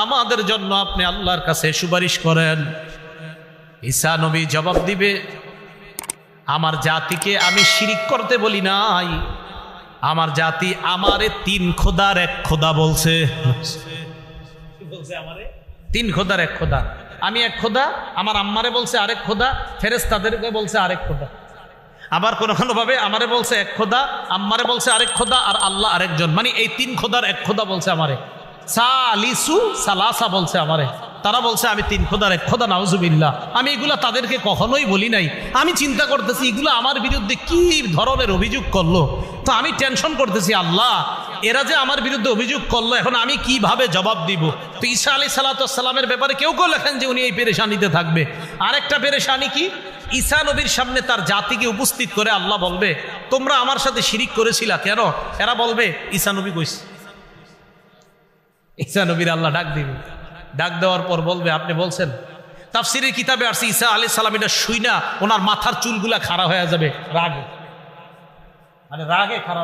আমাদের জন্য আপনি আল্লাহর কাছে সুপারিশ করেন। ঈসা নবী জবাব দিবে, আমার জাতিকে আমি শিরিক করতে বলি নাই, আমার জাতি আমারে 3 খোদার 1 খোদা বলছে। আমারে 3 খোদার 1 খোদা, আমি 1 খোদা, আমার আম্মারে বলছে আরেক খোদা, ফেরেশতাদেরকে বলছে আরেক খোদা। আবার কোনো কোনো ভাবে আমারে বলছে 1 খোদা, আম্মারে বলছে আরেক খোদা, আর আল্লাহ আরেকজন। মানে এই 3 খোদার 1 খোদা বলছে আমারে। সালিসু সালাসা বলছে আমারে। তারা বলছে আমি 3 খোদার 1 খোদা, নাউজুবিল্লাহ। আমি এগুলা তাদেরকে কখনোই বলি নাই। আমি চিন্তা করতেছি এগুলো আমার বিরুদ্ধে কি ধরনের অভিযোগ করলো। তো আমি টেনশন করতেছি, আল্লাহ এরা যে আমার বিরুদ্ধে অভিযোগ করলো, এখন আমি কিভাবে জবাব দিব। তো ঈসা আলাইহিস সালামের ব্যাপারে কেউ কেউ লেখেন যে উনি এই পেরেশানিতে থাকবে। আরেকটা পেরেশানি কি, ঈসা নবীর সামনে তার জাতিকে উপস্থিত করে আল্লাহ বলবে, তোমরা আমার সাথে শিরিক করেছিলা কেন? এরা বলবে ঈসা নবী কইছে। ঈসা নবীর আল্লাহ ডাক দিবে, ডাক দেওয়ার পর বলবে আপনি বলছেন। তাফসীরের কিতাবে আসছে ঈসা আলাইহিস সালাম এটা শুইনা ওনার মাথার চুলগুলা খাড়া হয়ে যাবে রাগে, মানে রাগে খাড়া।